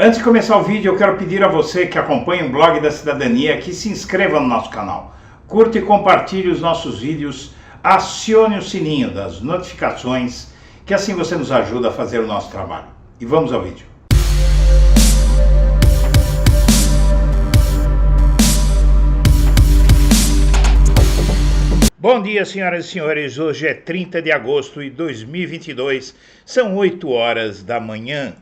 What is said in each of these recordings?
Antes de começar o vídeo, eu quero pedir a você que acompanha o Blog da Cidadania que se inscreva no nosso canal, curta e compartilhe os nossos vídeos, acione o sininho das notificações, que assim você nos ajuda a fazer o nosso trabalho. E vamos ao vídeo. Bom dia, senhoras e senhores. Hoje é 30 de agosto de 2022, são 8 horas da manhã.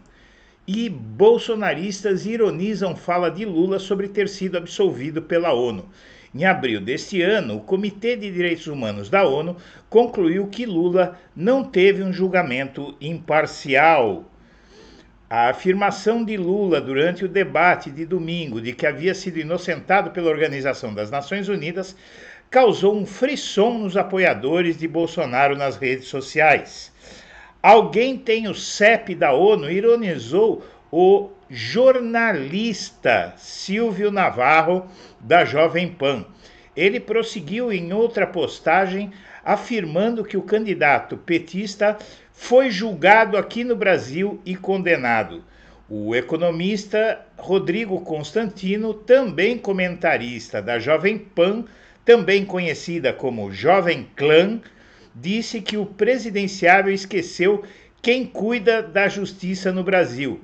E bolsonaristas ironizam fala de Lula sobre ter sido absolvido pela ONU. Em abril deste ano, o Comitê de Direitos Humanos da ONU concluiu que Lula não teve um julgamento imparcial. A afirmação de Lula durante o debate de domingo de que havia sido inocentado pela Organização das Nações Unidas causou um frisson nos apoiadores de Bolsonaro nas redes sociais. Alguém tem o CEP da ONU, ironizou o jornalista Silvio Navarro, da Jovem Pan. Ele prosseguiu em outra postagem afirmando que o candidato petista foi julgado aqui no Brasil e condenado. O economista Rodrigo Constantino, também comentarista da Jovem Pan, também conhecida como Jovem Clã, disse que o presidenciável esqueceu quem cuida da justiça no Brasil.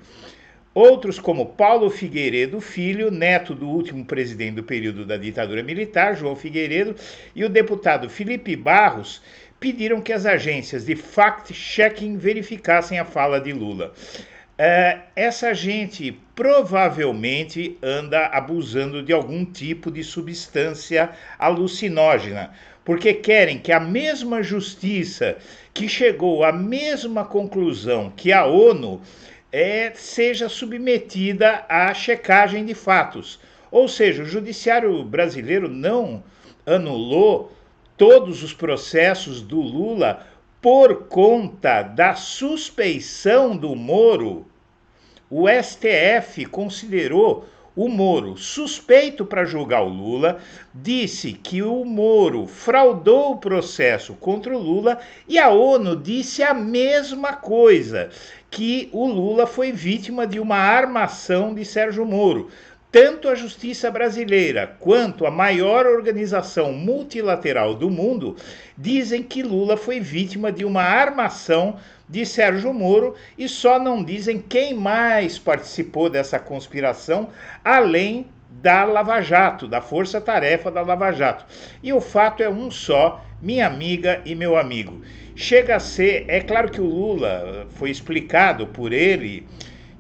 Outros, como Paulo Figueiredo Filho, neto do último presidente do período da ditadura militar, João Figueiredo, e o deputado Felipe Barros, pediram que as agências de fact-checking verificassem a fala de Lula. Essa gente provavelmente anda abusando de algum tipo de substância alucinógena, porque querem que a mesma justiça que chegou à mesma conclusão que a ONU seja submetida à checagem de fatos. Ou seja, o judiciário brasileiro não anulou todos os processos do Lula por conta da suspeição do Moro. O STF considerou o Moro suspeito para julgar o Lula, disse que o Moro fraudou o processo contra o Lula e a ONU disse a mesma coisa, que o Lula foi vítima de uma armação de Sérgio Moro. Tanto a justiça brasileira quanto a maior organização multilateral do mundo dizem que Lula foi vítima de uma armação de Sérgio Moro e só não dizem quem mais participou dessa conspiração, além da Lava Jato, da força-tarefa da Lava Jato. E o fato é um só, minha amiga e meu amigo. Chega a ser, é claro que o Lula foi explicado por ele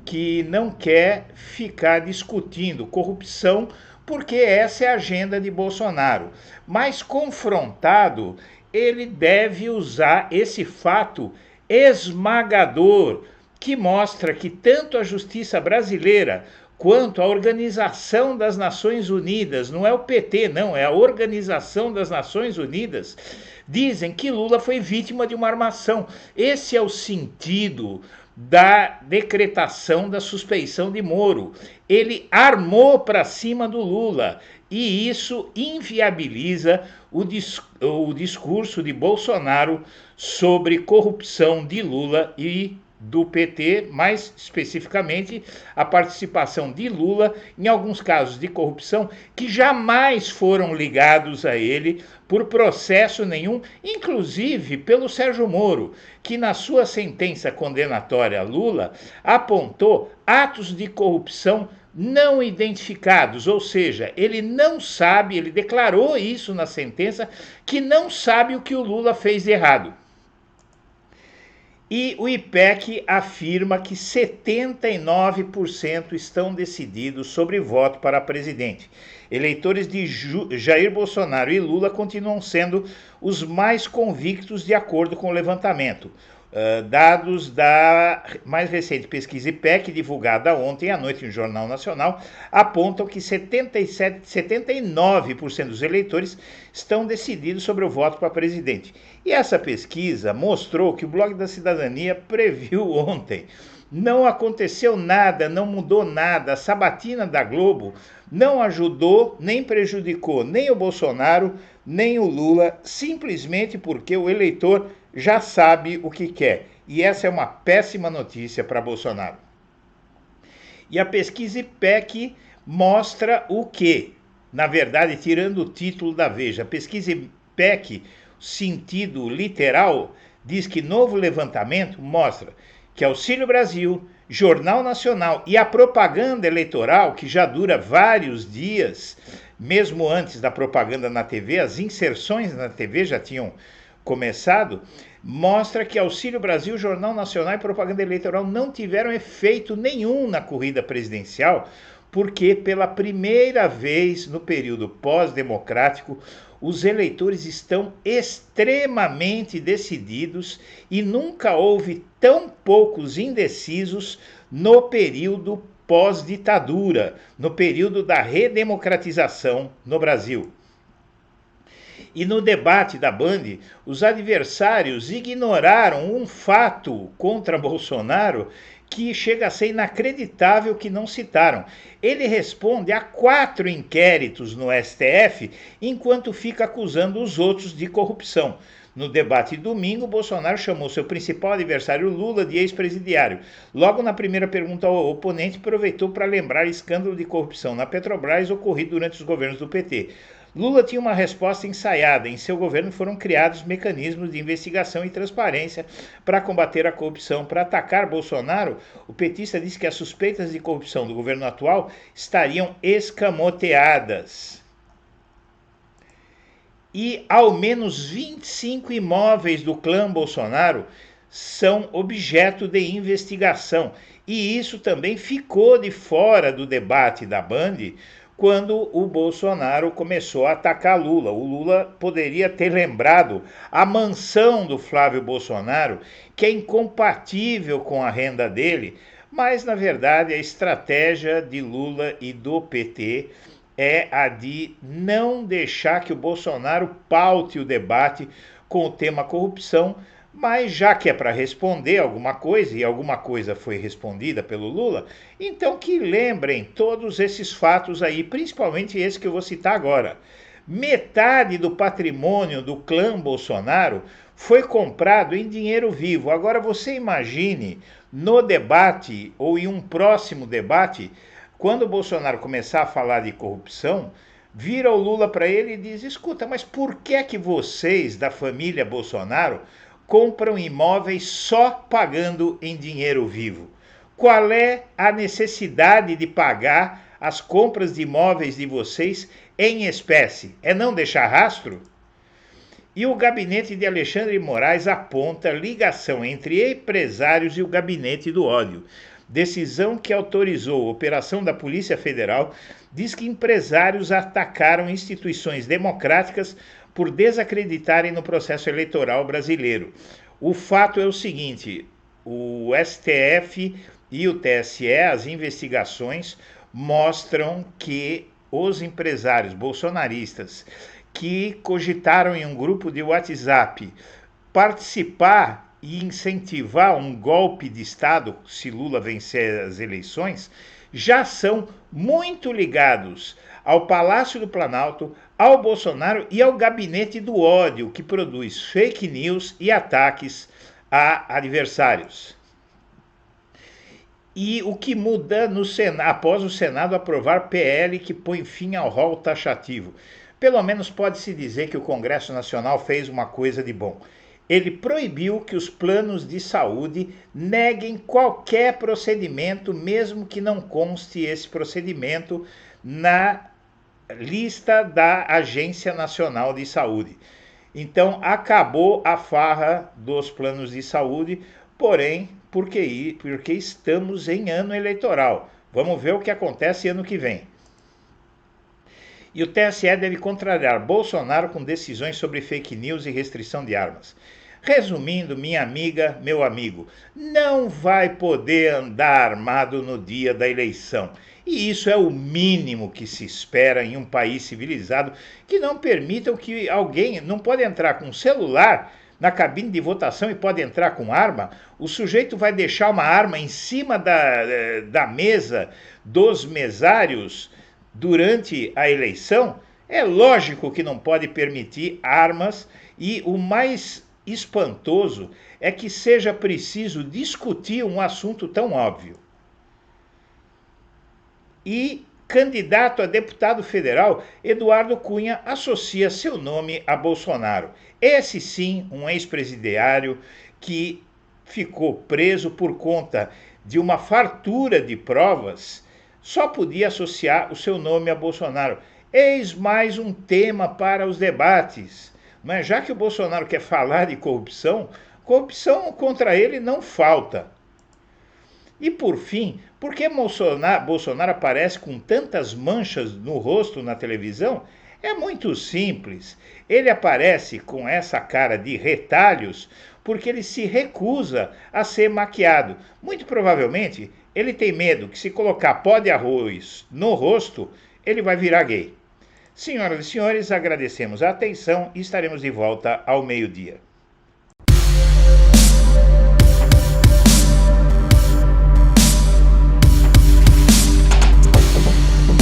que não quer ficar discutindo corrupção, porque essa é a agenda de Bolsonaro. Mas confrontado, ele deve usar esse fato esmagador, que mostra que tanto a justiça brasileira quanto a Organização das Nações Unidas, não é o PT não, é a Organização das Nações Unidas, dizem que Lula foi vítima de uma armação. Esse é o sentido da decretação da suspeição de Moro. Ele armou para cima do Lula e isso inviabiliza o discurso de Bolsonaro sobre corrupção de Lula e do PT, mais especificamente a participação de Lula em alguns casos de corrupção que jamais foram ligados a ele por processo nenhum, inclusive pelo Sérgio Moro, que na sua sentença condenatória a Lula apontou atos de corrupção não identificados, ou seja, ele não sabe, ele declarou isso na sentença, que não sabe o que o Lula fez de errado. E o IPEC afirma que 79% estão decididos sobre voto para presidente. Eleitores de Jair Bolsonaro e Lula continuam sendo os mais convictos de acordo com o levantamento. Dados da mais recente pesquisa IPEC, divulgada ontem à noite no Jornal Nacional, apontam que 79% dos eleitores estão decididos sobre o voto para presidente. E essa pesquisa mostrou que o Blog da Cidadania previu ontem. Não aconteceu nada, não mudou nada. A sabatina da Globo não ajudou nem prejudicou nem o Bolsonaro, nem o Lula, simplesmente porque o eleitor já sabe o que quer. E essa é uma péssima notícia para Bolsonaro. E a pesquisa IPEC mostra o quê? Na verdade, tirando o título da Veja, a pesquisa IPEC, sentido literal, diz que novo levantamento mostra que Auxílio Brasil, Jornal Nacional e a propaganda eleitoral, que já dura vários dias, mesmo antes da propaganda na TV, as inserções na TV já tinham começado, mostra que Auxílio Brasil, Jornal Nacional e propaganda eleitoral não tiveram efeito nenhum na corrida presidencial, porque pela primeira vez no período pós-democrático, os eleitores estão extremamente decididos e nunca houve tão poucos indecisos no período pós-ditadura, no período da redemocratização no Brasil. E no debate da Band, os adversários ignoraram um fato contra Bolsonaro que chega a ser inacreditável que não citaram. Ele responde a 4 inquéritos no STF, enquanto fica acusando os outros de corrupção. No debate de domingo, Bolsonaro chamou seu principal adversário Lula de ex-presidiário. Logo na primeira pergunta ao oponente, aproveitou para lembrar escândalo de corrupção na Petrobras ocorrido durante os governos do PT. Lula tinha uma resposta ensaiada. Em seu governo foram criados mecanismos de investigação e transparência para combater a corrupção. Para atacar Bolsonaro, o petista disse que as suspeitas de corrupção do governo atual estariam escamoteadas. E ao menos 25 imóveis do clã Bolsonaro são objeto de investigação. E isso também ficou de fora do debate da Band, quando o Bolsonaro começou a atacar Lula. O Lula poderia ter lembrado a mansão do Flávio Bolsonaro, que é incompatível com a renda dele, mas, na verdade, a estratégia de Lula e do PT é a de não deixar que o Bolsonaro paute o debate com o tema corrupção, mas já que é para responder alguma coisa, e alguma coisa foi respondida pelo Lula, então que lembrem todos esses fatos aí, principalmente esse que eu vou citar agora. Metade do patrimônio do clã Bolsonaro foi comprado em dinheiro vivo. Agora você imagine no debate ou em um próximo debate, quando o Bolsonaro começar a falar de corrupção, vira o Lula para ele e diz: escuta, mas por que é que vocês da família Bolsonaro compram imóveis só pagando em dinheiro vivo? Qual é a necessidade de pagar as compras de imóveis de vocês em espécie? É não deixar rastro? E o gabinete de Alexandre de Moraes aponta ligação entre empresários e o gabinete do ódio. Decisão que autorizou a operação da Polícia Federal diz que empresários atacaram instituições democráticas por desacreditarem no processo eleitoral brasileiro. O fato é o seguinte: o STF e o TSE, as investigações mostram que os empresários bolsonaristas que cogitaram em um grupo de WhatsApp participar e incentivar um golpe de Estado se Lula vencer as eleições, já são muito ligados ao Palácio do Planalto, ao Bolsonaro e ao gabinete do ódio, que produz fake news e ataques a adversários. E o que muda no Senado, após o Senado aprovar PL que põe fim ao rol taxativo? Pelo menos pode-se dizer que o Congresso Nacional fez uma coisa de bom. Ele proibiu que os planos de saúde neguem qualquer procedimento, mesmo que não conste esse procedimento na lista da Agência Nacional de Saúde. Então, acabou a farra dos planos de saúde, porém, porque estamos em ano eleitoral. Vamos ver o que acontece ano que vem. E o TSE deve contrariar Bolsonaro com decisões sobre fake news e restrição de armas. Resumindo, minha amiga, meu amigo, não vai poder andar armado no dia da eleição. E isso é o mínimo que se espera em um país civilizado, que não permitam que alguém, não pode entrar com celular na cabine de votação e pode entrar com arma. O sujeito vai deixar uma arma em cima da mesa dos mesários durante a eleição. É lógico que não pode permitir armas, e o mais espantoso é que seja preciso discutir um assunto tão óbvio. E candidato a deputado federal, Eduardo Cunha associa seu nome a Bolsonaro. Esse sim, um ex-presidiário que ficou preso por conta de uma fartura de provas, só podia associar o seu nome a Bolsonaro. Eis mais um tema para os debates. Mas já que o Bolsonaro quer falar de corrupção, corrupção contra ele não falta. E por fim, por que Bolsonaro aparece com tantas manchas no rosto na televisão? É muito simples. Ele aparece com essa cara de retalhos porque ele se recusa a ser maquiado. Muito provavelmente ele tem medo que, se colocar pó de arroz no rosto, ele vai virar gay. Senhoras e senhores, agradecemos a atenção e estaremos de volta ao meio-dia.